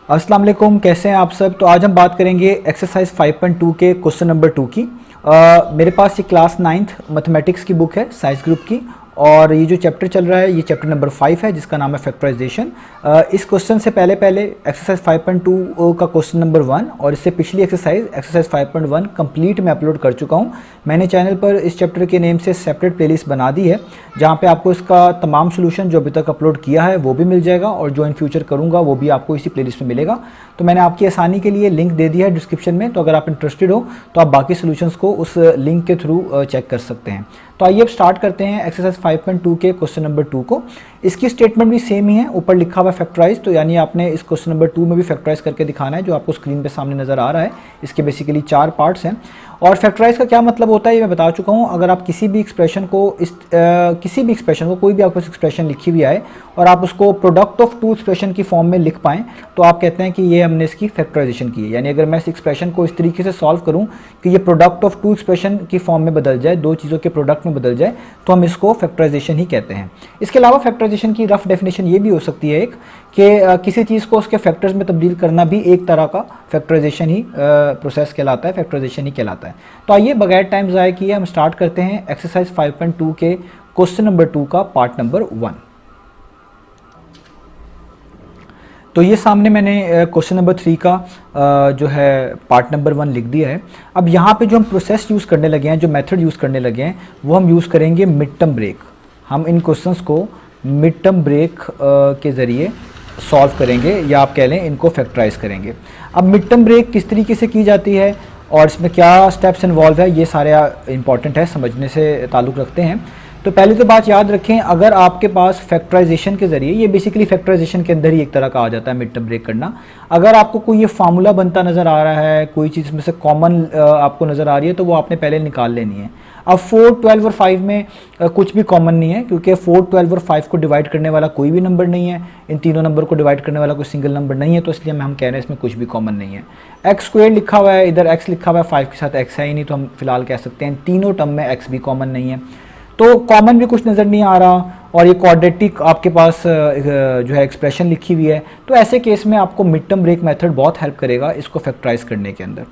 अस्सलाम वालेकुम, कैसे हैं आप सब। तो आज हम बात करेंगे एक्सरसाइज 5.2 के क्वेश्चन नंबर 2 की। मेरे पास ये क्लास 9th मैथमेटिक्स की बुक है साइंस ग्रुप की, और ये जो चैप्टर चल रहा है ये चैप्टर नंबर 5 है जिसका नाम है फैक्टराइजेशन। इस क्वेश्चन से पहले एक्सरसाइज 5.2 का क्वेश्चन नंबर 1 और इससे पिछली एक्सरसाइज 5.1 कंप्लीट मैं अपलोड कर चुका हूँ। मैंने चैनल पर इस चैप्टर के नेम से सेपरेट प्लेलिस्ट बना दी है जहाँ पे आपको इसका तमाम सोल्यूशन जो अभी तक अपलोड किया है वो भी मिल जाएगा, और जो इन फ्यूचर करूँगा वो भी आपको इसी प्लेलिस्ट में मिलेगा। तो मैंने आपकी आसानी के लिए लिंक दे दिया है डिस्क्रिप्शन में, तो अगर आप इंटरेस्टेड हो तो आप बाकी सोल्यूशंस को उस लिंक के थ्रू चेक कर सकते हैं। तो आइए अब स्टार्ट करते हैं एक्सरसाइज 5.2 के क्वेश्चन नंबर 2 को। इसकी स्टेटमेंट भी सेम ही है, ऊपर लिखा हुआ फैक्टराइज, तो यानी आपने इस क्वेश्चन नंबर 2 में भी फैक्टराइज करके दिखाना है जो आपको स्क्रीन पे सामने नज़र आ रहा है। इसके बेसिकली 4 पार्ट्स हैं। और फैक्टराइज का क्या मतलब होता है ये मैं बता चुका हूँ। अगर आप किसी भी एक्सप्रेशन को कोई भी आपको एक्सप्रेशन लिखी हुई आए और आप उसको प्रोडक्ट ऑफ टू एक्सप्रेशन की फॉर्म में लिख पाएँ तो आप कहते हैं कि ये हमने इसकी फैक्टराइजेशन की है। यानी अगर मैं इस एक्सप्रेशन को इस तरीके से सॉल्व करूँ कि ये प्रोडक्ट ऑफ टू एक्सप्रेशन की फॉर्म में बदल जाए, दो चीज़ों के प्रोडक्ट में बदल जाए, तो हम इसको फैक्टराइजेशन ही कहते हैं। इसके अलावा फैक्टराइजेशन की रफ डेफिनेशन ये भी हो सकती है कि किसी चीज़ को उसके फैक्टर्स में तब्दील करना भी एक तरह का फैक्टराइजेशन ही प्रोसेस कहलाता है, फैक्टराइजेशन ही कहलाता है। तो आइए बगैर टाइम ज़ाया किए हम स्टार्ट करते हैं एक्सरसाइज 5.2 के क्वेश्चन नंबर 2 का पार्ट नंबर 1। तो ये सामने मैंने क्वेश्चन नंबर 3 का जो है पार्ट नंबर 1 लिख दिया है। अब यहाँ पे जो हम प्रोसेस यूज़ करने लगे हैं, जो मेथड यूज़ करने लगे हैं, वो हम यूज़ करेंगे मिड टर्म ब्रेक। हम इन क्वेश्चंस को मिड टर्म ब्रेक के ज़रिए सॉल्व करेंगे, या आप कह लें इनको फैक्टराइज करेंगे। अब मिड टर्म ब्रेक किस तरीके से की जाती है और इसमें क्या स्टेप्स इन्वॉल्व है, ये सारे इंपॉर्टेंट है, समझने से ताल्लुक़ रखते हैं। तो पहले तो बात याद रखें, अगर आपके पास फैक्टराइजेशन के ज़रिए, ये बेसिकली फैक्टराइजेशन के अंदर ही एक तरह का आ जाता है मिड टर्म ब्रेक करना। अगर आपको कोई ये फार्मूला बनता नज़र आ रहा है, कोई चीज़ में से कॉमन आपको नज़र आ रही है, तो वो आपने पहले निकाल लेनी है। अब 4, 12 और 5 में कुछ भी कॉमन नहीं है, क्योंकि 4, 12 और 5 को डिवाइड करने वाला कोई भी नंबर नहीं है। इन तीनों नंबर को डिवाइड करने वाला कोई सिंगल नंबर नहीं है, तो इसलिए हम कह रहे हैं इसमें कुछ भी कॉमन नहीं है। एक्स स्क्वायर लिखा हुआ है, इधर एक्स लिखा हुआ है, 5 के साथ एक्स है ही नहीं, तो हम फिलहाल कह सकते हैं तीनों टर्म में एक्स भी कॉमन नहीं है। तो कॉमन भी कुछ नज़र नहीं आ रहा, और ये क्वाड्रेटिक आपके पास जो है एक्सप्रेशन लिखी हुई है। तो ऐसे केस में आपको मिड टर्म ब्रेक मेथड बहुत हेल्प करेगा इसको फैक्टराइज करने के अंदर।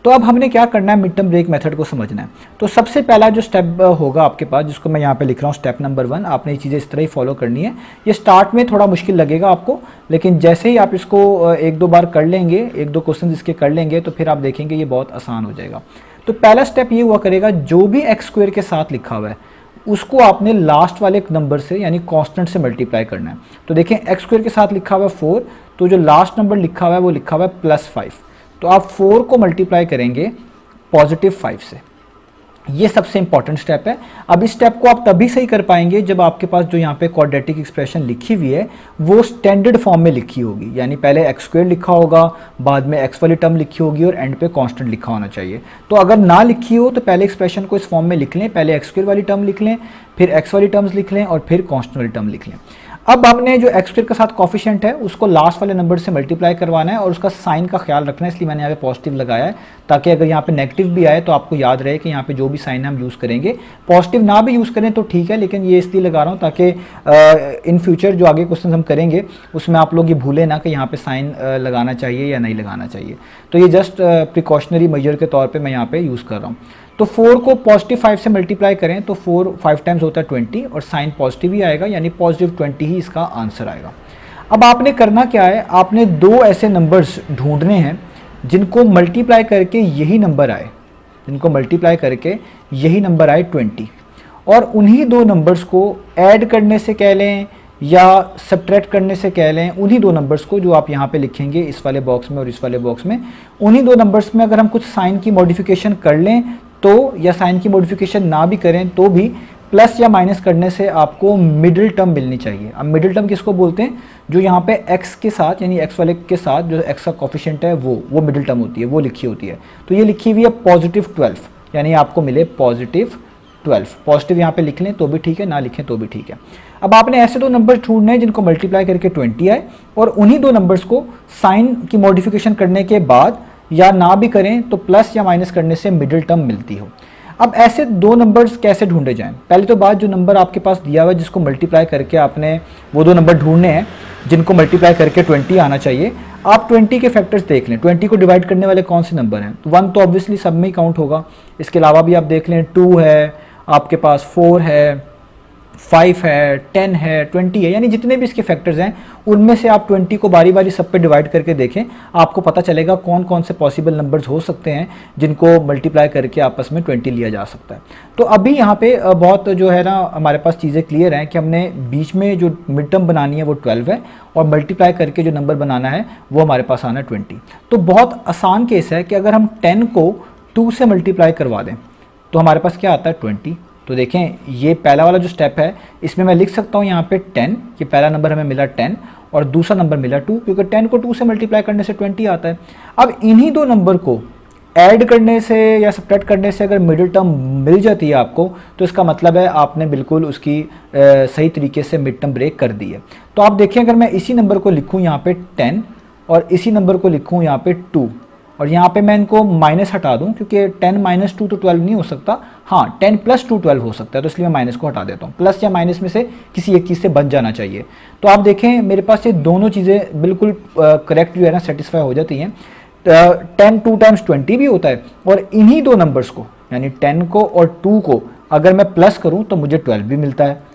तो अब हमने क्या करना है, मिड टर्म ब्रेक मेथड को समझना है। तो सबसे पहला जो स्टेप होगा आपके पास, जिसको मैं यहाँ पे लिख रहा हूँ स्टेप नंबर 1, आपने ये चीज़ें इस तरह ही फॉलो करनी है। ये स्टार्ट में थोड़ा मुश्किल लगेगा आपको, लेकिन जैसे ही आप इसको एक दो बार कर लेंगे, एक दो क्वेश्चन इसके कर लेंगे, तो फिर आप देखेंगे ये बहुत आसान हो जाएगा। तो पहला स्टेप ये हुआ करेगा, जो भी एक्स स्क्वायर के साथ लिखा हुआ है उसको आपने लास्ट वाले नंबर से यानी कांस्टेंट से मल्टीप्लाई करना है। तो देखें एक्स स्क्वायर के साथ लिखा हुआ है 4, तो जो लास्ट नंबर लिखा हुआ है वो लिखा हुआ है +5। तो आप 4 को मल्टीप्लाई करेंगे +5 से। ये सबसे इंपॉर्टेंट स्टेप है। अब इस स्टेप को आप तभी सही कर पाएंगे जब आपके पास जो यहाँ पे क्वाड्रेटिक एक्सप्रेशन लिखी हुई है वो स्टैंडर्ड फॉर्म में लिखी होगी, यानी पहले एक्स स्क्वायर लिखा होगा, बाद में एक्स वाली टर्म लिखी होगी और एंड पे कांस्टेंट लिखा होना चाहिए। तो अगर ना लिखी हो तो पहले एक्सप्रेशन को इस फॉर्म में लिख लें, पहले एक्स स्क्वायर वाली टर्म लिख लें, फिर एक्स वाली टर्म्स लिख लें और फिर कांस्टेंट वाली टर्म लिख लें। अब हमने जो एक्स स्क्वायर के साथ कॉफिशिएंट है उसको लास्ट वाले नंबर से मल्टीप्लाई करवाना है, और उसका साइन का ख्याल रखना है, इसलिए मैंने यहाँ पे पॉजिटिव लगाया है, ताकि अगर यहाँ पे नेगेटिव भी आए तो आपको याद रहे कि यहाँ पे जो भी साइन हम यूज़ करेंगे, पॉजिटिव ना भी यूज़ करें तो ठीक है, लेकिन ये इसलिए लगा रहा हूँ ताकि इन फ्यूचर जो आगे क्वेश्चन हम करेंगे उसमें आप लोग ये भूलें ना कि यहाँ पे साइन लगाना चाहिए या नहीं लगाना चाहिए। तो ये जस्ट प्रिकॉशनरी मेजर के तौर पर मैं यहाँ पे यूज़ कर रहा हूँ। तो 4 को +5 से मल्टीप्लाई करें तो 4 5 टाइम्स होता है 20, और साइन पॉजिटिव ही आएगा, यानी +20 ही इसका आंसर आएगा। अब आपने करना क्या है, आपने दो ऐसे नंबर्स ढूंढने हैं जिनको मल्टीप्लाई करके यही नंबर आए, 20, और उन्हीं दो नंबर्स को ऐड करने से कह लें या सब्ट्रैक्ट करने से कह लें, उन्हीं दो नंबर्स को जो आप यहाँ पे लिखेंगे इस वाले बॉक्स में और इस वाले बॉक्स में, उन्हीं दो नंबर्स में अगर हम कुछ साइन की मॉडिफिकेशन कर लें तो, या साइन की मॉडिफिकेशन ना भी करें तो भी प्लस या माइनस करने से आपको मिडिल टर्म मिलनी चाहिए। अब मिडिल टर्म किसको बोलते हैं, जो यहाँ पे x के साथ यानी x वाले के साथ जो x का कोफिशिएंट है वो मिडिल टर्म होती है, वो लिखी होती है। तो ये लिखी हुई है +12, यानी आपको मिले +12। पॉजिटिव यहाँ पे लिख लें तो भी ठीक है, ना लिखें तो भी ठीक है। अब आपने ऐसे दो नंबर ढूंढने हैं जिनको मल्टीप्लाई करके 20 आए, और उन्हीं दो नंबर्स को साइन की मॉडिफिकेशन करने के बाद या ना भी करें तो प्लस या माइनस करने से मिडिल टर्म मिलती हो। अब ऐसे दो नंबर्स कैसे ढूंढे जाएं? पहले तो बात, जो नंबर आपके पास दिया हुआ है जिसको मल्टीप्लाई करके आपने वो दो नंबर ढूंढने हैं जिनको मल्टीप्लाई करके 20 आना चाहिए। आप 20 के फैक्टर्स देख लें, 20 को डिवाइड करने वाले कौन से नंबर हैं। तो 1 तो ऑब्वियसली सब में ही काउंट होगा, इसके अलावा भी आप देख लें 2 है, आपके पास 4 है, 5 है, 10 है, 20 है, यानी जितने भी इसके फैक्टर्स हैं उनमें से आप 20 को बारी बारी सब पे डिवाइड करके देखें, आपको पता चलेगा कौन कौन से पॉसिबल नंबर्स हो सकते हैं जिनको मल्टीप्लाई करके आपस में 20 लिया जा सकता है। तो अभी यहाँ पे बहुत जो है ना हमारे पास चीज़ें क्लियर हैं कि हमने बीच में जो मिड टर्म बनानी है वो 12 है और मल्टीप्लाई करके जो नंबर बनाना है वो हमारे पास आना है 20। तो बहुत आसान केस है कि अगर हम 10 को 2 से मल्टीप्लाई करवा दें तो हमारे पास क्या आता है 20। तो देखें ये पहला वाला जो स्टेप है इसमें मैं लिख सकता हूँ यहाँ पे 10, ये पहला नंबर हमें मिला 10 और दूसरा नंबर मिला 2, क्योंकि 10 को 2 से मल्टीप्लाई करने से 20 आता है। अब इन्हीं दो नंबर को ऐड करने से या सब्ट्रैक्ट करने से अगर मिडिल टर्म मिल जाती है आपको, तो इसका मतलब है आपने बिल्कुल उसकी सही तरीके से मिड टर्म ब्रेक कर दी है। तो आप देखें, अगर मैं इसी नंबर को लिखूँ यहाँ पे 10 और इसी नंबर को लिखूँ यहाँ पे 2 और यहाँ पे मैं इनको माइनस हटा दूँ, क्योंकि 10 माइनस 2 तो 12 नहीं हो सकता, हाँ 10 प्लस 2 12 हो सकता है, तो इसलिए मैं माइनस को हटा देता हूँ। प्लस या माइनस में से किसी एक चीज़ से बच जाना चाहिए। तो आप देखें मेरे पास ये दोनों चीज़ें बिल्कुल करेक्ट जो है ना सेटिस्फाई हो जाती हैं। 10 2 टाइम्स 20 भी होता है और इन्हीं दो नंबर्स को यानी 10 को और 2 को अगर मैं प्लस करूँ तो मुझे 12 भी मिलता है।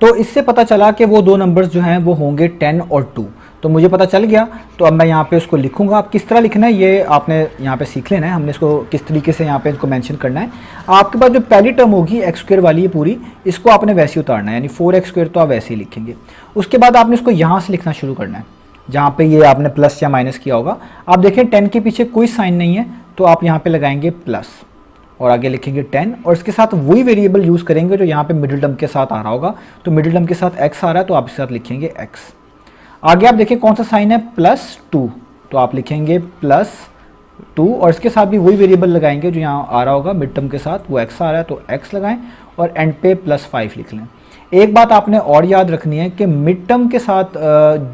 तो इससे पता चला कि वो दो नंबर्स जो हैं वो होंगे 10 और 2, तो मुझे पता चल गया। तो अब मैं यहाँ पे उसको लिखूंगा। आप किस तरह लिखना है ये आपने यहाँ पे सीख लेना है, हमने इसको किस तरीके से यहाँ पे इसको मेंशन करना है। आपके पास जो पहली टर्म होगी एक्स स्क्वायर वाली है पूरी, इसको आपने वैसे ही उतारना है, यानी 4x स्क्वायर तो आप वैसे ही लिखेंगे। उसके बाद आपने इसको यहाँ से लिखना शुरू करना है जहाँ पे ये आपने प्लस या माइनस किया होगा। आप देखें 10 के पीछे कोई साइन नहीं है, तो आप यहाँ पे लगाएंगे प्लस और आगे लिखेंगे 10 और इसके साथ वही वेरिएबल यूज़ करेंगे जो यहाँ पे मिडिल टर्म के साथ आ रहा होगा। तो मिडिल टर्म के साथ x आ रहा है तो आप इसके साथ लिखेंगे x। आगे आप देखिए कौन सा साइन है, +2, तो आप लिखेंगे +2 और इसके साथ भी वही वेरिएबल लगाएंगे जो यहाँ आ रहा होगा मिड टर्म के साथ, वो x आ रहा है तो x लगाएं और एंड पे +5 लिख लें। एक बात आपने और याद रखनी है कि मिड टर्म के साथ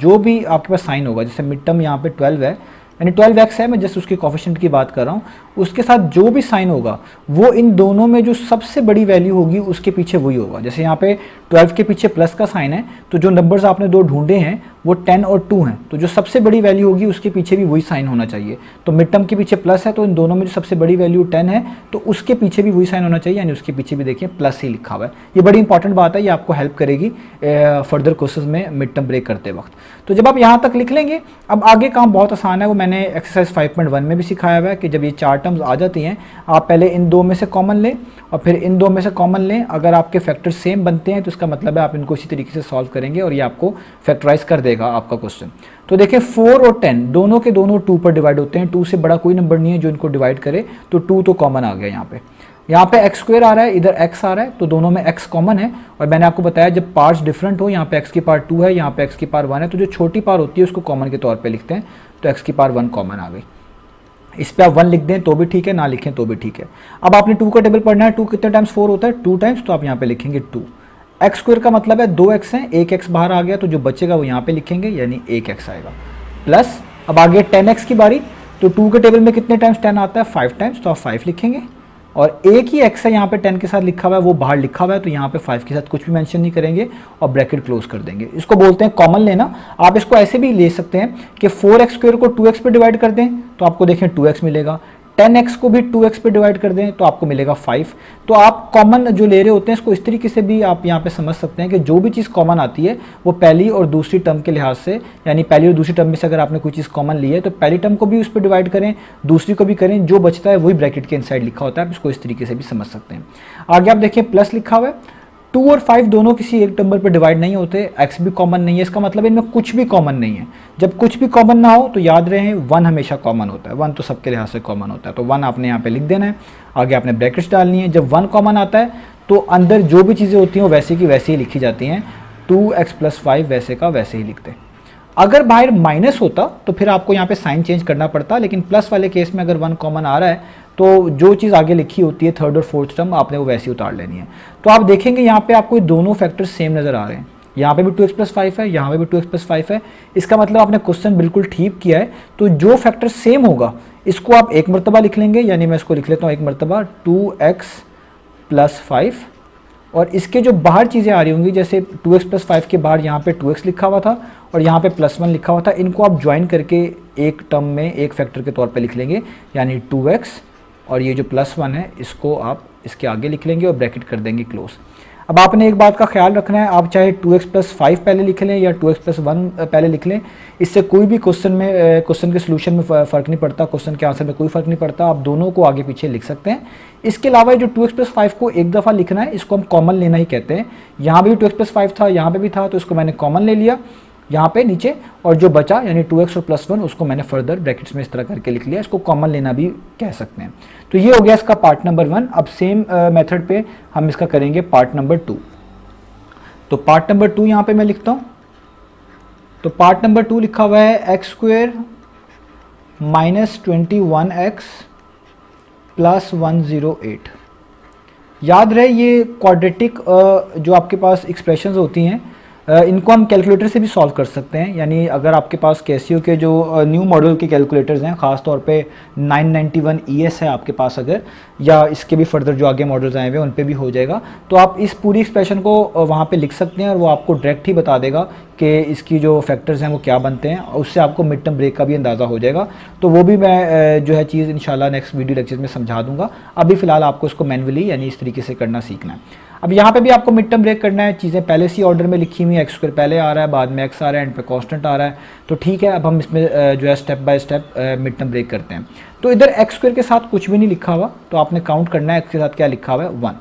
जो भी आपके पास साइन होगा, जैसे मिड टर्म यहाँ पे 12 है यानी 12x है, मैं जस्ट उसके कोफिशिएंट की बात कर रहा हूँ, उसके साथ जो भी साइन होगा वो इन दोनों में जो सबसे बड़ी वैल्यू होगी उसके पीछे वही होगा। जैसे यहाँ पे 12 के पीछे प्लस का साइन है, तो जो नंबर्स आपने दो ढूंढे हैं वो 10 और 2 हैं, तो जो सबसे बड़ी वैल्यू होगी उसके पीछे भी वही साइन होना चाहिए। तो मिड टर्म के पीछे प्लस है तो इन दोनों में जो सबसे बड़ी वैल्यू 10 है तो उसके पीछे भी वही साइन होना चाहिए, यानी उसके पीछे भी देखिए प्लस ही लिखा हुआ है। ये बड़ी इंपॉर्टेंट बात है, ये आपको हेल्प करेगी फर्दर कोर्सेज में मिड टर्म ब्रेक करते वक्त। तो जब आप यहाँ तक लिख लेंगे, अब आगे काम बहुत आसान है, वो मैंने एक्सरसाइज 5.1 में भी सिखाया हुआ है कि जब ये 4 टर्म्स आ जाती हैं आप पहले इन दो में से कॉमन लें और फिर इन दो में से कॉमन लें। अगर आपके फैक्टर सेम बनते हैं तो इसका मतलब है आप इनको इसी तरीके से सॉल्व करेंगे और ये आपको फैक्टराइज कर देगा आपका क्वेश्चन। तो देखिए 4 और 10 दोनों के दोनों 2 पर डिवाइड होते हैं, 2 से बड़ा कोई नंबर नहीं है जो इनको डिवाइड करे, तो 2 तो कॉमन आ गया। यहाँ पे x स्क्वायर आ रहा है, इधर x आ रहा है, तो दोनों में x कॉमन है। और मैंने आपको बताया जब पार्ट्स डिफरेंट हो, यहाँ पे x की पावर 2 है, यहाँ पे x की पावर 1 है, तो जो छोटी पावर होती है उसको कॉमन के तौर पे लिखते हैं, तो x की पावर 1 कॉमन आ गई। इस पे आप 1 लिख दें तो भी ठीक है, ना लिखें तो भी ठीक है। अब आपने 2 का टेबल पढ़ना है, 2 कितने टाइम्स 4 होता है, 2 टाइम्स, तो आप यहाँ पे लिखेंगे 2। एक्स स्क्वायर का मतलब है 2x है, 1x बाहर आ गया, तो जो बचेगा वो यहाँ पे लिखेंगे, यानी 1x आएगा। प्लस अब आगे 10x की बारी, तो 2 के टेबल में कितने टाइम्स 10 आता है, 5 टाइम्स, तो आप 5 लिखेंगे। और एक ही x है यहाँ पे 10 के साथ लिखा हुआ है, वो बाहर लिखा हुआ है, तो यहाँ पे 5 के साथ कुछ भी मेंशन नहीं करेंगे और ब्रैकेट क्लोज कर देंगे। इसको बोलते हैं कॉमन लेना। आप इसको ऐसे भी ले सकते हैं कि 4x स्क्वायर को 2x पे डिवाइड कर दें तो आपको देखें 2x मिलेगा, 10x को भी 2x पे डिवाइड कर दें तो आपको मिलेगा 5। तो आप कॉमन जो ले रहे होते हैं इसको इस तरीके से भी आप यहाँ पे समझ सकते हैं कि जो भी चीज़ कॉमन आती है वो पहली और दूसरी टर्म के लिहाज से, यानी पहली और दूसरी टर्म में से अगर आपने कोई चीज़ कॉमन ली है तो पहली टर्म को भी उस पर डिवाइड करें, दूसरी को भी करें, जो बचता है वही ब्रैकेट के इनसाइड लिखा होता है। आप इसको इस तरीके से भी समझ सकते हैं। आगे आप देखिए प्लस लिखा हुआ है, 2 और 5 दोनों किसी एक नंबर पर डिवाइड नहीं होते, x भी कॉमन नहीं है, इसका मतलब इनमें कुछ भी कॉमन नहीं है। जब कुछ भी कॉमन ना हो तो याद रहे 1 हमेशा कॉमन होता है, 1 तो सबके लिहाज से कॉमन होता है, तो 1 आपने यहाँ पे लिख देना है। आगे आपने ब्रैकेट्स डालनी है। जब 1 कॉमन आता है तो अंदर जो भी चीज़ें होती हैं वो वैसे की वैसे ही लिखी जाती हैं, 2x + 5 वैसे का वैसे ही लिखते हैं। अगर बाहर माइनस होता तो फिर आपको यहाँ पे साइन चेंज करना पड़ता, लेकिन प्लस वाले केस में अगर 1 कॉमन आ रहा है तो जो चीज़ आगे लिखी होती है 3rd और 4th टर्म आपने वो वैसे ही उतार लेनी है। तो आप देखेंगे यहाँ पे आपको दोनों फैक्टर्स सेम नज़र आ रहे हैं, यहाँ पे भी 2x प्लस 5 है, यहाँ पे भी 2x प्लस 5 है। इसका मतलब आपने क्वेश्चन बिल्कुल ठीक किया है। तो जो फैक्टर सेम होगा इसको आप एक मरतबा लिख लेंगे, यानी मैं इसको लिख लेता हूँ एक मरतबा 2x प्लस 5, और इसके जो बाहर चीज़ें आ रही होंगी, जैसे 2x प्लस 5 के बाहर यहाँ पे 2x लिखा हुआ था और यहाँ पे प्लस 1 लिखा हुआ था, इनको आप ज्वाइन करके एक टर्म में एक फैक्टर के तौर पे लिख लेंगे, यानी 2x, और ये जो प्लस 1 है इसको आप इसके आगे लिख लेंगे और ब्रैकेट कर देंगे क्लोज। अब आपने एक बात का ख्याल रखना है, आप चाहे 2x प्लस 5 पहले लिख लें या 2x प्लस 1 पहले लिख लें, इससे कोई भी क्वेश्चन के सोल्यूशन में फ़र्क नहीं पड़ता, क्वेश्चन के आंसर में कोई फ़र्क नहीं पड़ता, आप दोनों को आगे पीछे लिख सकते हैं। इसके अलावा जो 2x प्लस 5 को एक दफ़ा लिखना है, इसको हम कॉमन लेना ही कहते हैं। यहाँ भी 2x प्लस 5 था, यहाँ पे भी था, तो इसको मैंने कॉमन ले लिया यहाँ पे नीचे, और जो बचा यानी 2x और प्लस 1 उसको मैंने फर्दर ब्रैकेट्स में इस तरह करके लिख लिया। इसको कॉमन लेना भी कह सकते हैं। तो ये हो गया इसका पार्ट नंबर 1। अब सेम मेथड पे हम इसका करेंगे पार्ट नंबर 2। तो पार्ट नंबर 2 यहाँ पे मैं लिखता हूँ। तो पार्ट नंबर 2 लिखा हुआ है x square minus 21x plus 108। याद रहे ये क्वाड्रेटिक जो आपके पास एक्सप्रेशंस होती हैं इनको हम कैलकुलेटर से भी सॉल्व कर सकते हैं। यानी अगर आपके पास कैसियो के जो न्यू मॉडल के कैलकुलेटर्स हैं, ख़ास तौर पे 991 ES है आपके पास अगर, या इसके भी फर्दर जो आगे मॉडल्स आए हुए हैं उन पे भी हो जाएगा, तो आप इस पूरी एक्सप्रेशन को वहाँ पे लिख सकते हैं और वो आपको डायरेक्ट ही बता देगा कि इसकी जो फैक्टर्स हैं वो क्या बनते हैं, और उससे आपको मिड टर्म ब्रेक का भी अंदाज़ा हो जाएगा। तो वो भी मैं जो है चीज़ इंशाल्लाह नेक्स्ट वीडियो लेक्चर में समझा दूंगा। अभी फ़िलहाल आपको इसको मैनुअली यानी इस तरीके से करना सीखना है। अब यहाँ पे भी आपको मिड टर्म ब्रेक करना है, चीज़ें पहले से ऑर्डर में लिखी हुई है, एक्स स्क्वायर पहले आ रहा है, बाद में एक्स आ रहा है, एंड पे कांस्टेंट आ रहा है, तो ठीक है। अब हम इसमें जो है step by step mid term break करते हैं। तो इधर एक्स स्क्वायर के साथ कुछ भी नहीं लिखा हुआ, तो आपने काउंट करना है एक्स के साथ क्या लिखा हुआ है, 1।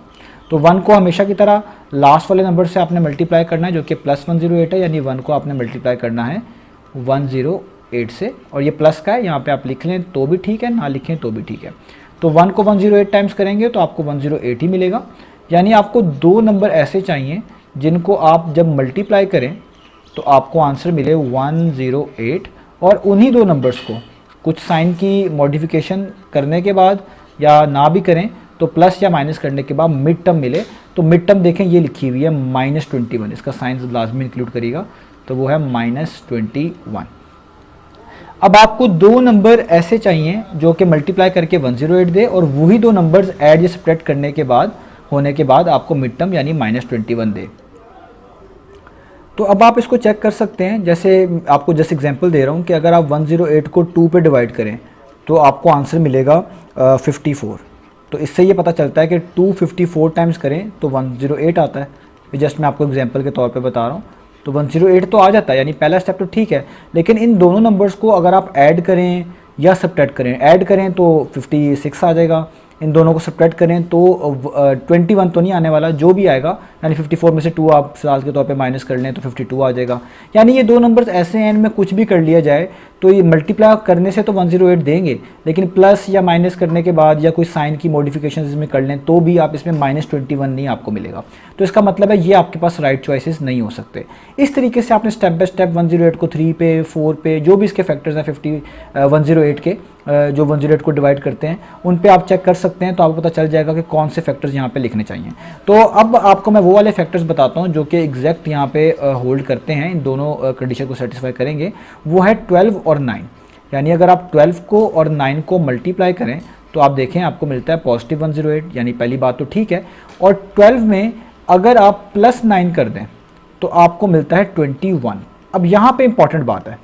तो 1 को हमेशा की तरह लास्ट वाले नंबर से आपने मल्टीप्लाई करना है जो कि प्लस 108 है, यानी 1 को आपने मल्टीप्लाई करना है 108 से, और ये प्लस का है, यहाँ पे आप लिख लें तो भी ठीक है, ना लिखें तो भी ठीक है। तो 1 को 108 टाइम्स करेंगे तो आपको 108 ही मिलेगा। यानी आपको दो नंबर ऐसे चाहिए जिनको आप जब मल्टीप्लाई करें तो आपको आंसर मिले 108, और उन्हीं दो नंबर्स को कुछ साइन की मॉडिफिकेशन करने के बाद या ना भी करें तो प्लस या माइनस करने के बाद मिड टर्म मिले। तो मिड टर्म देखें ये लिखी हुई है -21, इसका साइन लाजमी इंक्लूड करिएगा, तो वो है -21। अब आपको दो नंबर ऐसे चाहिए जो कि मल्टीप्लाई करके 108 दे, और वही दो नंबर्स ऐड या सब्ट्रैक्ट करने के बाद होने के बाद आपको मिड टर्म यानी -21 दे। तो अब आप इसको चेक कर सकते हैं, जैसे आपको जैसे एग्जांपल दे रहा हूँ कि अगर आप 108 को 2 पे डिवाइड करें तो आपको आंसर मिलेगा 54। तो इससे ये पता चलता है कि 254 टाइम्स करें तो 108 आता है। जस्ट मैं आपको एग्जांपल के तौर पे बता रहा हूँ, तो 108 तो आ जाता है, यानी पहला स्टेप तो ठीक है। लेकिन इन दोनों नंबर्स को अगर आप ऐड करें या सब्ट्रैक्ट करें, ऐड करें तो 56 आ जाएगा, इन दोनों को सब्ट्रैक्ट करें तो 21 तो नहीं आने वाला, जो भी आएगा यानी 54 में से 2 आप फिलहाल के तौर पे माइनस कर लें तो 52 आ जाएगा। यानी ये दो नंबर्स ऐसे हैं इनमें कुछ भी कर लिया जाए तो ये मल्टीप्लाई करने से तो 108 देंगे, लेकिन प्लस या माइनस करने के बाद या कोई साइन की मॉडिफिकेशन इसमें कर लें तो भी आप इसमें -21 नहीं आपको मिलेगा। तो इसका मतलब है ये आपके पास राइट चॉइसेस नहीं हो सकते। इस तरीके से आपने स्टेप बाय स्टेप 108 को 3 पे 4 पे जो भी इसके फैक्टर्स हैं 108 के जो 108 को डिवाइड करते हैं उन पे आप चेक कर सकते हैं, तो आपको पता चल जाएगा कि कौन से फैक्टर्स यहाँ पे लिखने चाहिए। तो अब आपको मैं वो वाले फैक्टर्स बताता हूँ जो कि एग्जैक्ट यहाँ पे होल्ड करते हैं, इन दोनों कंडीशन को सेटिस्फाई करेंगे। वो है 12 और 9। यानी अगर आप 12 को और 9 को मल्टीप्लाई करें तो आप देखें आपको मिलता है +108, यानी पहली बात तो ठीक है। और 12 में अगर आप +9 कर दें तो आपको मिलता है 21। अब यहाँ पे इंपॉर्टेंट बात है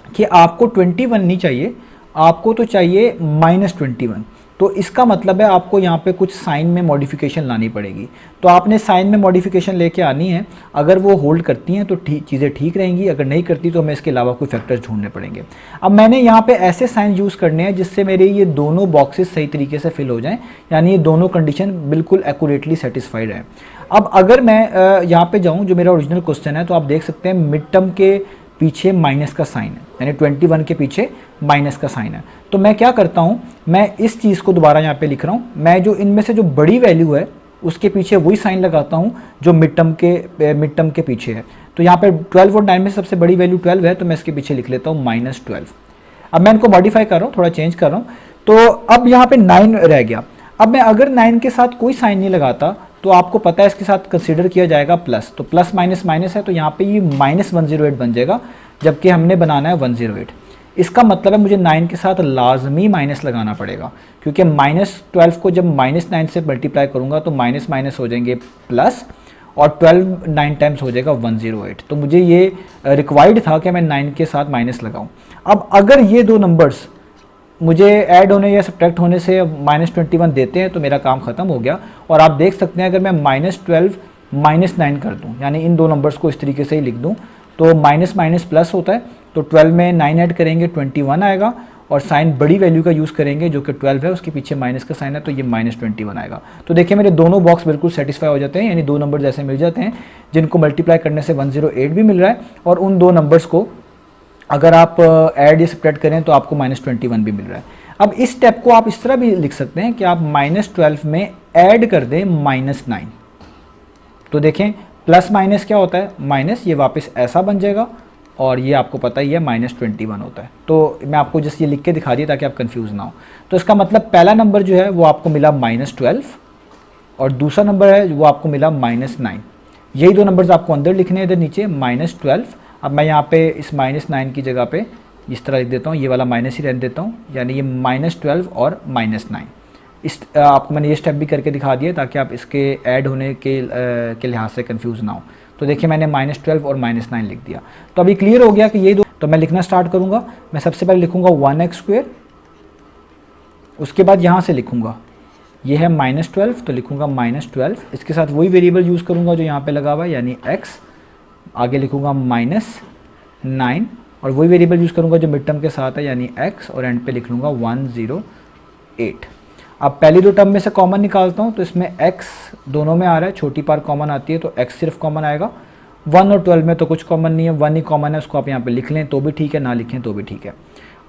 कि आपको 21 नहीं चाहिए, आपको तो चाहिए -21। तो इसका मतलब है आपको यहाँ पे कुछ साइन में मॉडिफिकेशन लानी पड़ेगी। तो आपने साइन में मॉडिफिकेशन लेके आनी है, अगर वो होल्ड करती हैं तो चीज़ें ठीक रहेंगी, अगर नहीं करती तो हमें इसके अलावा कोई फैक्टर्स ढूंढने पड़ेंगे। अब मैंने यहाँ पे ऐसे साइन यूज़ करने हैं जिससे मेरे ये दोनों बॉक्सेस सही तरीके से फिल हो जाएं, यानी ये दोनों कंडीशन बिल्कुल एक्यूरेटली सेटिस्फाइड है। अब अगर मैं यहाँ पे जाऊँ जो मेरा ओरिजिनल क्वेश्चन है, तो आप देख सकते हैं मिड टर्म के पीछे माइनस का साइन है, यानी 21 के पीछे माइनस का साइन है। तो मैं क्या करता हूँ, मैं इस चीज़ को दोबारा यहाँ पे लिख रहा हूँ, मैं जो इनमें से जो बड़ी वैल्यू है उसके पीछे वही साइन लगाता हूँ जो मिड टर्म के पीछे है। तो यहाँ पे 12 और 9 में सबसे बड़ी वैल्यू 12 है, तो मैं इसके पीछे लिख लेता हूँ -12। अब मैं इनको मॉडिफाई कर रहा हूँ, थोड़ा चेंज कर रहा हूँ। तो अब यहाँ पे 9 रह गया। अब मैं अगर 9 के साथ कोई साइन नहीं लगाता तो आपको पता है इसके साथ कंसिडर किया जाएगा प्लस, तो प्लस माइनस माइनस है, तो यहाँ पे ये -108 बन जाएगा, जबकि हमने बनाना है 108। इसका मतलब है मुझे 9 के साथ लाजमी माइनस लगाना पड़ेगा, क्योंकि -12 को जब -9 से मल्टीप्लाई करूँगा तो माइनस माइनस हो जाएंगे प्लस, और 12 9 टाइम्स हो जाएगा 108। तो मुझे ये रिक्वायर्ड था कि मैं 9 के साथ माइनस लगाऊं। अब अगर ये दो नंबर्स मुझे ऐड होने या सब्ट्रैक्ट होने से -21 देते हैं तो मेरा काम ख़त्म हो गया। और आप देख सकते हैं अगर मैं -12 -9 कर दूं, यानी इन दो नंबर्स को इस तरीके से ही लिख दूं, तो माइनस माइनस प्लस होता है, तो 12 में 9 ऐड करेंगे 21 आएगा, और साइन बड़ी वैल्यू का यूज़ करेंगे जो कि 12 है, उसके पीछे माइनस का साइन है, तो ये -21 आएगा। तो देखिए मेरे दोनों बॉक्स बिल्कुल सेटिस्फाई हो जाते हैं, यानी दो नंबर ऐसे मिल जाते हैं जिनको मल्टीप्लाई करने से 108 भी मिल रहा है, और उन दो नंबर्स को अगर आप ऐड या सब्ट्रैक्ट करें तो आपको -21 भी मिल रहा है। अब इस स्टेप को आप इस तरह भी लिख सकते हैं कि आप -12 में ऐड कर दें -9। तो देखें प्लस माइनस क्या होता है, माइनस, ये वापस ऐसा बन जाएगा, और ये आपको पता ही है -21 होता है। तो मैं आपको जस्ट ये लिख के दिखा दिया ताकि आप कंफ्यूज ना हो। तो इसका मतलब पहला नंबर जो है वो आपको मिला -12, और दूसरा नंबर है वो आपको मिला -9। यही दो नंबर्स आपको अंदर लिखने हैं, इधर नीचे -12। अब मैं यहाँ पे इस -9 की जगह पे इस तरह लिख देता हूँ, ये वाला माइनस ही रहने देता हूँ, यानी ये -12 और -9। इस आपको मैंने ये स्टेप भी करके दिखा दिया ताकि आप इसके ऐड होने के लिहाज से कंफ्यूज ना हो। तो देखिए मैंने -12 और -9 लिख दिया। तो अभी क्लियर हो गया कि ये दो, तो मैं लिखना स्टार्ट करूँगा। मैं सबसे पहले लिखूँगा 1x², उसके बाद यहाँ से लिखूँगा, ये है -12, तो लिखूँगा -12, इसके साथ वही वेरिएबल यूज़ करूँगा जो यहाँ पे लगा हुआ है, यानी x, आगे लिखूँगा -9, और वही वेरिएबल यूज़ करूँगा जो मिड टर्म के साथ है, यानी x, और एंड पे लिख लूँगा 108। अब पहली दो टर्म में से कॉमन निकालता हूँ, तो इसमें x दोनों में आ रहा है, छोटी पार कॉमन आती है, तो x सिर्फ कॉमन आएगा। 1 और 12 में तो कुछ कॉमन नहीं है, 1 ही कॉमन है, उसको आप यहाँ पे लिख लें तो भी ठीक है, ना लिखें तो भी ठीक है।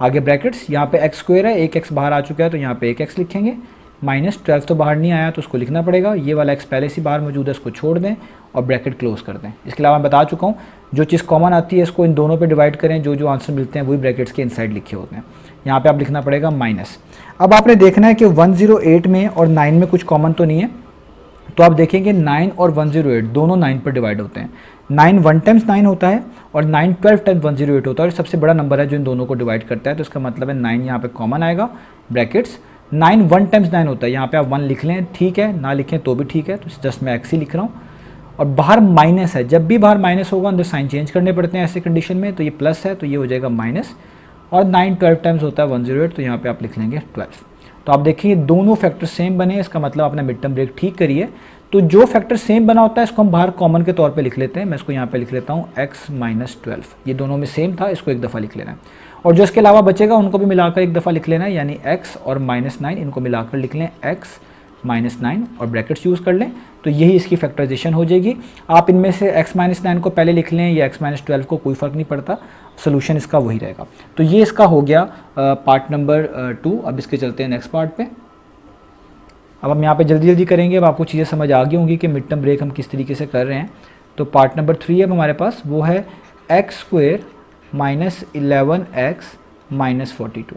आगे ब्रैकेट्स, यहाँ पे x² है, एक x बाहर आ चुका है, तो यहाँ पे एक x लिखेंगे। -12 तो बाहर नहीं आया तो उसको लिखना पड़ेगा, ये वाला x पहले से बाहर मौजूद है, इसको छोड़ दें और ब्रैकेट क्लोज कर दें। इसके अलावा मैं बता चुका हूँ जो चीज़ कॉमन आती है इसको इन दोनों पे डिवाइड करें, जो जो आंसर मिलते हैं वही ब्रैकेट्स के इनसाइड लिखे होते हैं। यहाँ पे आप लिखना पड़ेगा माइनस। अब आपने देखना है कि 108 में और 9 में कुछ कॉमन तो नहीं है, तो आप देखेंगे 9 और 108 दोनों 9 पर डिवाइड होते हैं। 9 1 टाइम्स 9 होता है और 9 12 टाइम्स 108 होता है, और सबसे बड़ा नंबर है जो इन दोनों को डिवाइड करता है, तो इसका मतलब है 9 यहाँ पे कॉमन आएगा, ब्रैकेट्स। 9 1 टाइम्स 9 होता है, यहाँ पे आप 1 लिख लें ठीक है, ना लिखें तो भी ठीक है, तो जस्ट मैं x ही लिख रहा हूँ। और बाहर माइनस है, जब भी बाहर माइनस होगा अंदर साइन चेंज करने पड़ते हैं ऐसे कंडीशन में, तो ये प्लस है तो ये हो जाएगा माइनस, और 9 12 टाइम्स होता है 108, तो यहाँ पे आप लिख लेंगे 12। तो आप देखिए दोनों फैक्टर सेम बने, इसका मतलब आपने मिड टर्म ब्रेक ठीक करी है। तो जो फैक्टर सेम बना होता है इसको हम बाहर कॉमन के तौर पे लिख लेते हैं। मैं इसको यहाँ पे लिख लेता हूँ x - 12, ये दोनों में सेम था, इसको एक दफ़ा लिख लेना है, और जो इसके अलावा बचेगा उनको भी मिलाकर एक दफ़ा लिख लेना है, यानी x और -9 इनको मिलाकर लिख लें x -9 और ब्रैकेट्स यूज़ कर लें, तो यही इसकी फैक्टराइजेशन हो जाएगी। आप इनमें से x -9 को पहले लिख लें या x -12 को, कोई फ़र्क नहीं पड़ता, सोल्यूशन इसका वही रहेगा। तो ये इसका हो गया पार्ट नंबर 2। अब इसके चलते हैं नेक्स्ट पार्ट पे। अब हम यहाँ पे जल्दी जल्दी करेंगे, अब आपको चीज़ें समझ आ गई होंगी कि मिड टर्म ब्रेक हम किस तरीके से कर रहे हैं। तो पार्ट नंबर 3 अब हमारे पास वो है x² - 11x - 42।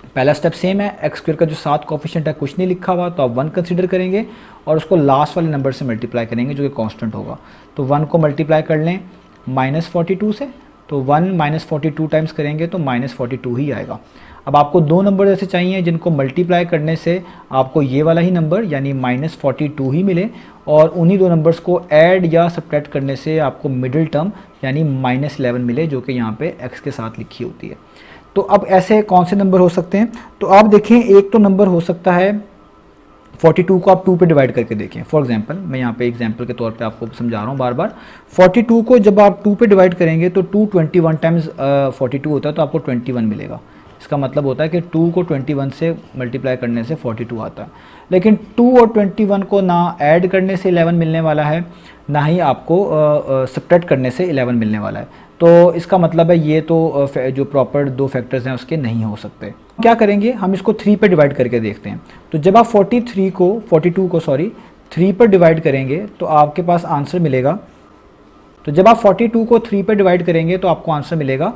पहला स्टेप सेम है, x² का जो 7 कोफिशिएंट है कुछ नहीं लिखा हुआ, तो आप 1 कंसीडर करेंगे और उसको लास्ट वाले नंबर से मल्टीप्लाई करेंगे जो कि कांस्टेंट होगा। तो 1 को मल्टीप्लाई कर लें -42 से, तो 1 - 42 टाइम्स करेंगे तो -42 ही आएगा। अब आपको दो नंबर ऐसे चाहिए जिनको मल्टीप्लाई करने से आपको ये वाला ही नंबर यानी -42 ही मिले, और उन्हीं दो नंबर्स को ऐड या सब्ट्रैक्ट करने से आपको मिडिल टर्म यानी -11 मिले, जो कि यहाँ पे x के साथ लिखी होती है। तो अब ऐसे कौन से नंबर हो सकते हैं, तो आप देखें एक तो नंबर हो सकता है 42 को आप 2 पे डिवाइड करके देखें। फॉर एग्जांपल मैं यहाँ पे एग्जांपल के तौर पे आपको समझा रहा हूँ बार बार। 42 को जब आप 2 पे डिवाइड करेंगे तो 2 21 टाइम्स 42 होता है, तो आपको 21 मिलेगा। इसका मतलब होता है कि 2 को 21 से मल्टीप्लाई करने से 42 आता है। लेकिन 2 और 21 को ना ऐड करने से 11 मिलने वाला है, ना ही आपको सब्ट्रैक्ट करने से 11 मिलने वाला है। तो इसका मतलब है ये तो जो प्रॉपर दो फैक्टर्स हैं उसके नहीं हो सकते। क्या करेंगे, हम इसको 3 पे डिवाइड करके देखते हैं। तो जब आप 42 को 3 पर डिवाइड करेंगे तो आपके पास आंसर मिलेगा, तो जब आप 42 को 3 पे डिवाइड करेंगे तो आपको आंसर मिलेगा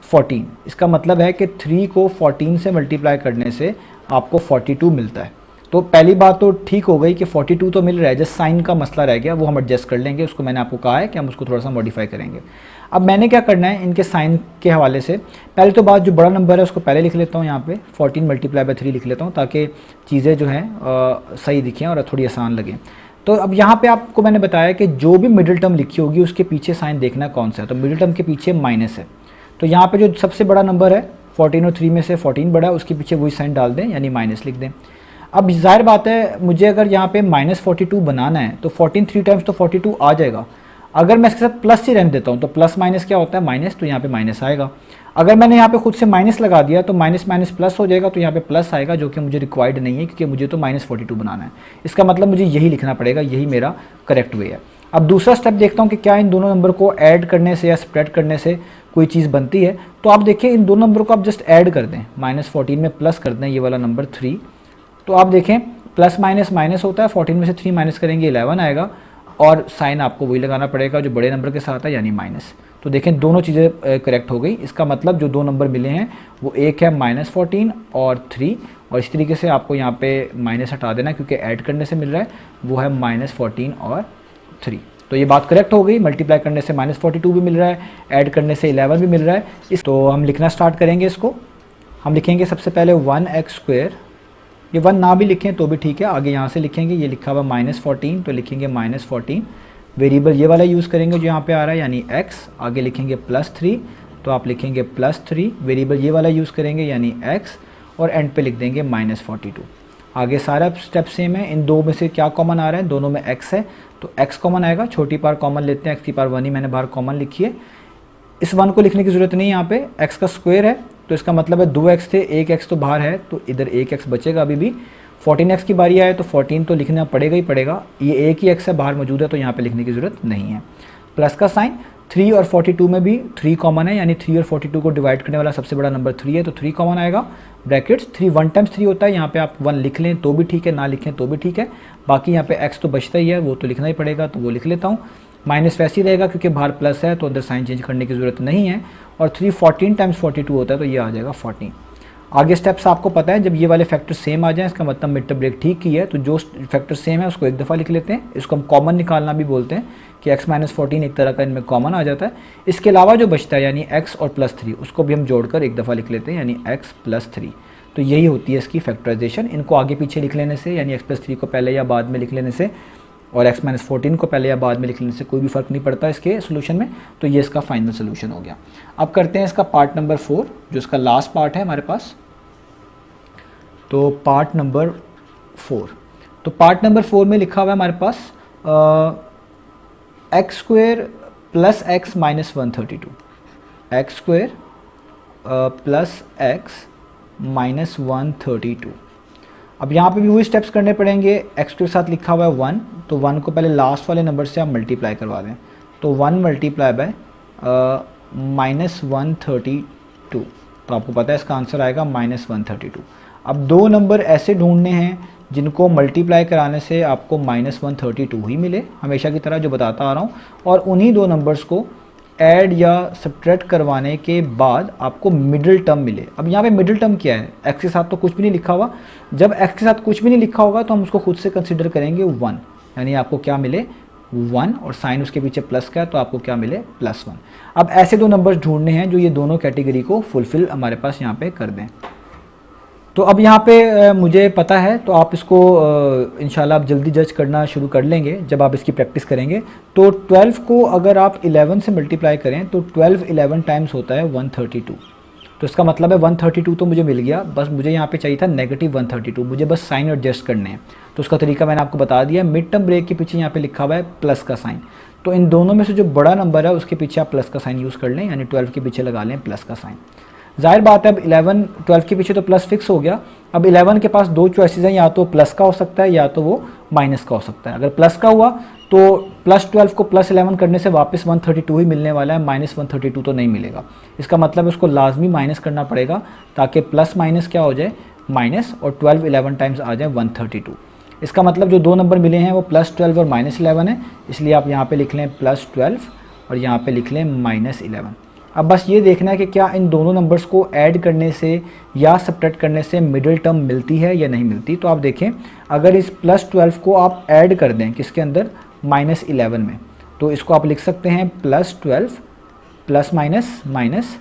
14। इसका मतलब है कि 3 को 14 से मल्टीप्लाई करने से आपको 42 मिलता है। तो पहली बात तो ठीक हो गई कि 42 तो मिल रहा है, जस्ट साइन का मसला रह गया, वो हम एडजस्ट कर लेंगे, उसको मैंने आपको कहा है कि हम उसको थोड़ा सा मॉडिफाई करेंगे। अब मैंने क्या करना है इनके साइन के हवाले से, पहले तो बात जो बड़ा नंबर है उसको पहले लिख लेता हूँ, यहाँ पे 14 × 3 लिख लेता हूँ ताकि चीज़ें जो हैं सही दिखें और थोड़ी आसान लगें। तो अब यहाँ पे आपको मैंने बताया कि जो भी मिडिल टर्म लिखी होगी उसके पीछे साइन देखना कौन सा है, तो मिडिल टर्म के पीछे माइनस है, तो यहाँ पे जो सबसे बड़ा नंबर है 14 और 3 में से 14 बड़ा है, उसके पीछे वही साइन डाल दें यानी माइनस लिख दें। अब जाहिर बात है मुझे अगर यहाँ पे -42 बनाना है तो 14 3 टाइम्स तो 42 आ जाएगा। अगर मैं इसके साथ प्लस ही रहने देता हूँ तो प्लस माइनस क्या होता है माइनस, तो यहाँ पे माइनस आएगा। अगर मैंने यहाँ पे खुद से माइनस लगा दिया तो माइनस माइनस प्लस हो जाएगा, तो यहाँ पे प्लस आएगा जो कि मुझे रिक्वायर्ड नहीं है क्योंकि मुझे तो -42 बनाना है। इसका मतलब मुझे यही लिखना पड़ेगा, यही मेरा करेक्ट वे है। अब दूसरा स्टेप देखता हूँ कि क्या इन दोनों नंबर को ऐड करने से या स्प्रेड करने से कोई चीज़ बनती है। तो आप देखिए इन दोनों नंबर को आप जस्ट ऐड कर दें, -14 में प्लस कर दें ये वाला नंबर 3, तो आप देखें प्लस माइनस माइनस होता है, 14 में से 3 माइनस करेंगे 11 आएगा, और साइन आपको वही लगाना पड़ेगा जो बड़े नंबर के साथ है यानी माइनस। तो देखें दोनों चीज़ें करेक्ट हो गई। इसका मतलब जो दो नंबर मिले हैं वो एक है -14 और 3, और इस तरीके से आपको यहाँ पे माइनस हटा देना क्योंकि ऐड करने से मिल रहा है, वो है -14 और 3। तो ये बात करेक्ट हो गई, मल्टीप्लाई करने से -42 भी मिल रहा है, ऐड करने से 11 भी मिल रहा है। तो हम लिखना स्टार्ट करेंगे इसको। हम लिखेंगे सबसे पहले 1x², ये 1 ना भी लिखें तो भी ठीक है, आगे यहाँ से लिखेंगे, ये लिखा हुआ -14 तो लिखेंगे -14, वेरिएबल ये वाला यूज़ करेंगे जो यहाँ पे आ रहा है यानी x, आगे लिखेंगे +3 तो आप लिखेंगे +3, वेरिएबल ये वाला यूज़ करेंगे यानी x, और एंड पे लिख देंगे -42। आगे सारा स्टेप सेम है। इन दो में से क्या कॉमन आ रहा है, दोनों में x है तो x कॉमन आएगा, छोटी पार कॉमन लेते हैं, x की पार 1 ही मैंने बाहर कॉमन लिखी है। इस 1 को लिखने की ज़रूरत नहीं है, यहाँ पे x का स्क्वायर है तो इसका मतलब है 2x थे, 1x तो बाहर है तो इधर 1x बचेगा अभी भी। 14x की बारी आए तो 14 तो लिखना पड़ेगा ही पड़ेगा, ये एक ही x है बाहर मौजूद है तो यहाँ पे लिखने की ज़रूरत नहीं है। प्लस का साइन, 3 और 42 में भी 3 कॉमन है, यानी 3 और 42 को डिवाइड करने वाला सबसे बड़ा नंबर 3 है तो 3 कॉमन आएगा। ब्रैकेट्स 3 1 टाइम्स 3 होता है, यहाँ पे आप 1 लिख लें तो भी ठीक है, ना लिखें तो भी ठीक है, बाकी यहाँ पे x तो बचता ही है वो तो लिखना ही पड़ेगा तो वो लिख लेता हूँ। माइनस वैसे ही रहेगा क्योंकि बाहर प्लस है तो अंदर साइन चेंज करने की ज़रूरत नहीं है, और 3 14 टाइम्स 42 होता है तो ये आ जाएगा 14। आगे स्टेप्स आपको पता है, जब ये वाले फैक्टर सेम आ जाएं इसका मतलब मिड टर्म ब्रेक ठीक की है, तो जो फैक्टर सेम है उसको एक दफ़ा लिख लेते हैं। इसको हम कॉमन निकालना भी बोलते हैं कि x - 14 एक तरह का इनमें कॉमन आ जाता है। इसके अलावा जो बचता है यानी x और +3 उसको भी हम जोड़कर एक दफ़ा लिख लेते हैं यानी x + 3। तो यही होती है इसकी फैक्टराइजेशन। इनको आगे पीछे लिख लेने से यानी x + 3 को पहले या बाद में लिख लेने से और x - 14 को पहले या बाद में लिख लेने से कोई भी फ़र्क नहीं पड़ता इसके सोल्यूशन में। तो ये इसका फाइनल सोल्यूशन हो गया। अब करते हैं इसका पार्ट नंबर 4 जो इसका लास्ट पार्ट है हमारे पास। तो पार्ट नंबर 4, तो पार्ट नंबर 4 में लिखा हुआ है हमारे पास x² + x - 132, x² + x - 132। अब यहाँ पे भी वही स्टेप्स करने पड़ेंगे। x के साथ लिखा हुआ है 1, तो 1 को पहले लास्ट वाले नंबर से आप मल्टीप्लाई करवा दें, तो 1 × -132, तो आपको पता है इसका आंसर आएगा -132। अब दो नंबर ऐसे ढूंढने हैं जिनको मल्टीप्लाई कराने से आपको -132 ही मिले, हमेशा की तरह जो बताता आ रहा हूँ, और उन्हीं दो नंबर्स को ऐड या सब्ट्रैक्ट करवाने के बाद आपको मिडिल टर्म मिले। अब यहाँ पे मिडिल टर्म क्या है, x के साथ तो कुछ भी नहीं लिखा हुआ। जब x के साथ कुछ भी नहीं लिखा होगा तो हम उसको खुद से कंसिडर करेंगे 1, यानी आपको क्या मिले 1, और साइन उसके पीछे प्लस का है तो आपको क्या मिले +1। अब ऐसे दो नंबर्स ढूंढने हैं जो ये दोनों कैटेगरी को फुलफिल हमारे पास यहाँ पे कर दें। तो अब यहाँ पे मुझे पता है, तो आप इसको इंशाल्लाह आप जल्दी जज करना शुरू कर लेंगे जब आप इसकी प्रैक्टिस करेंगे। तो 12 को अगर आप 11 से मल्टीप्लाई करें तो 12 11 टाइम्स होता है 132, तो इसका मतलब है 132 तो मुझे मिल गया, बस मुझे यहाँ पे चाहिए था -132, मुझे बस साइन एडजस्ट करने हैं। तो उसका तरीका मैंने आपको बता दिया, मिड टर्म ब्रेक के पीछे यहाँ पे लिखा हुआ है प्लस का साइन, तो इन दोनों में से जो बड़ा नंबर है उसके पीछे आप प्लस का साइन यूज़ कर लें, यानी 12 के पीछे लगा लें प्लस का साइन। जाहिर बात है अब 11 12 के पीछे तो प्लस फिक्स हो गया। अब 11 के पास दो चॉइसेस हैं, या तो प्लस का हो सकता है या तो वो माइनस का हो सकता है। अगर प्लस का हुआ तो +12 को +11 करने से वापस 132 ही मिलने वाला है, -132 तो नहीं मिलेगा। इसका मतलब उसको लाजमी माइनस करना पड़ेगा ताकि प्लस माइनस क्या हो जाए माइनस, और 12 11 टाइम्स आ जाए 132। इसका मतलब जो दो नंबर मिले हैं वो +12 और -11 है, इसलिए आप यहाँ पे लिख लें +12 और यहाँ पे लिख लें -11। अब बस ये देखना है कि क्या इन दोनों नंबर्स को ऐड करने से या सब्ट्रैक्ट करने से मिडिल टर्म मिलती है या नहीं मिलती। तो आप देखें, अगर इस +12 को आप ऐड कर दें किसके अंदर, -11 में, तो इसको आप लिख सकते हैं +12 प्लस माइनस माइनस,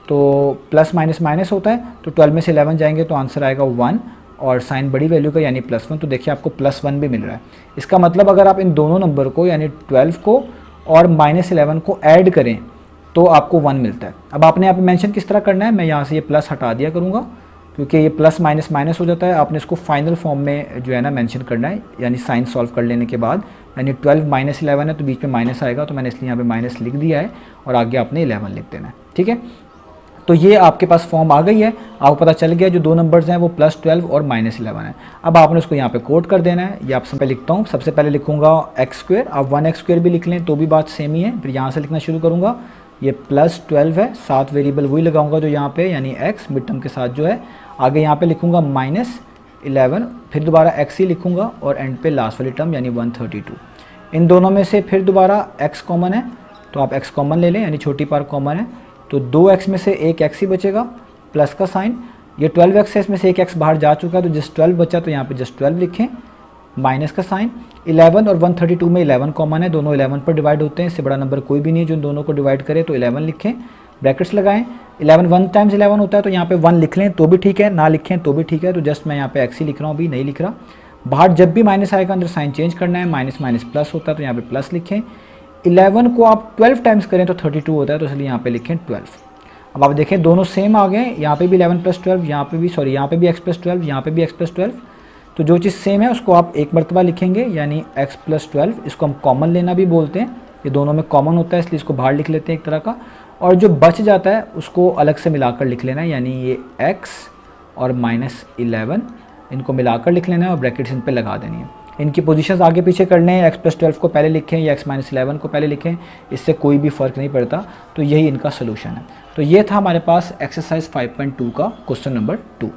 तो प्लस माइनस माइनस होता है, तो 12 में से 11 जाएंगे तो आंसर आएगा 1 और साइन बड़ी वैल्यू का यानी +1। तो देखिए आपको +1 भी मिल रहा है। इसका मतलब अगर आप इन दोनों नंबर को यानी 12 को और -11 को ऐड करें तो आपको 1 मिलता है। अब आपने यहाँ पे मेंशन किस तरह करना है, मैं यहाँ से ये प्लस हटा दिया करूँगा क्योंकि ये प्लस माइनस माइनस हो जाता है। आपने इसको फाइनल फॉर्म में जो है ना मेंशन करना है, यानी साइन सॉल्व कर लेने के बाद, यानी 12 -11 है तो बीच में माइनस आएगा, तो मैंने इसलिए यहाँ पे माइनस लिख दिया है और आगे आपने 11 लिख देना है। ठीक है, तो ये आपके पास फॉर्म आ गई है, आपको पता चल गया जो दो नंबर्स हैं वो +12 और -11 है। अब आपने उसको यहाँ पे कोड कर देना है। ये आप सबसे लिखता हूँ, सबसे पहले लिखूँगा x², आप 1x² भी लिख लें तो भी बात सेम ही है। फिर यहाँ से लिखना शुरू करूँगा, ये +12 है, साथ वेरिएबल वही लगाऊंगा जो यहाँ पे यानी x मिड टर्म के साथ जो है। आगे यहाँ पे लिखूँगा -11, फिर दोबारा x ही लिखूँगा और एंड पे लास्ट वाली टर्म यानी 132। इन दोनों में से फिर दोबारा x कॉमन है तो आप x कॉमन ले लें, यानी छोटी पार कॉमन है, तो 2x में से एक x ही बचेगा प्लस का साइन। ये 12x है, इसमें से एक x बाहर जा चुका है तो जस्ट 12 बचा, तो यहाँ पे जस्ट 12 लिखें, माइनस का साइन। 11 और 132 में 11 कॉमन है, दोनों 11 पर डिवाइड होते हैं, इससे बड़ा नंबर कोई भी नहीं है जो इन दोनों को डिवाइड करे, तो 11 लिखें, ब्रैकेट्स लगाएं। 11 1 टाइम्स 11 होता है तो यहाँ पे 1 लिख लें तो भी ठीक है, ना लिखें तो भी ठीक है, तो जस्ट मैं यहाँ पे x ही लिख रहा हूँ, अभी नहीं लिख रहा। बाहर जब भी माइनस आएगा अंदर साइन चेंज करना है, माइनस माइनस प्लस होता है तो यहाँ पे प्लस लिखें। 11 को आप 12 टाइम्स करें तो 32 होता है, तो इसलिए यहाँ पे लिखें 12। अब आप देखें दोनों सेम आ गए, यहाँ पे भी 11 + 12, यहाँ पे भी यहाँ पे भी x + 12, यहाँ पे भी x + 12। तो जो चीज़ सेम है उसको आप एक मरतबा लिखेंगे, यानी x + 12। इसको हम कॉमन लेना भी बोलते हैं, ये दोनों में कॉमन होता है इसलिए इसको बाहर लिख लेते हैं एक तरह का, और जो बच जाता है उसको अलग से मिलाकर लिख लेना है, यानी ये x और -11 इनको मिलाकर लिख लेना है और ब्रैकेट्स इन पर लगा देनी है। इनकी पोजीशंस आगे पीछे करने हैं, x + 12 को पहले लिखें या x - 11 को पहले लिखें, इससे कोई भी फ़र्क नहीं पड़ता। तो यही इनका सोल्यूशन है। तो ये था हमारे पास एक्सरसाइज 5.2 का क्वेश्चन नंबर 2।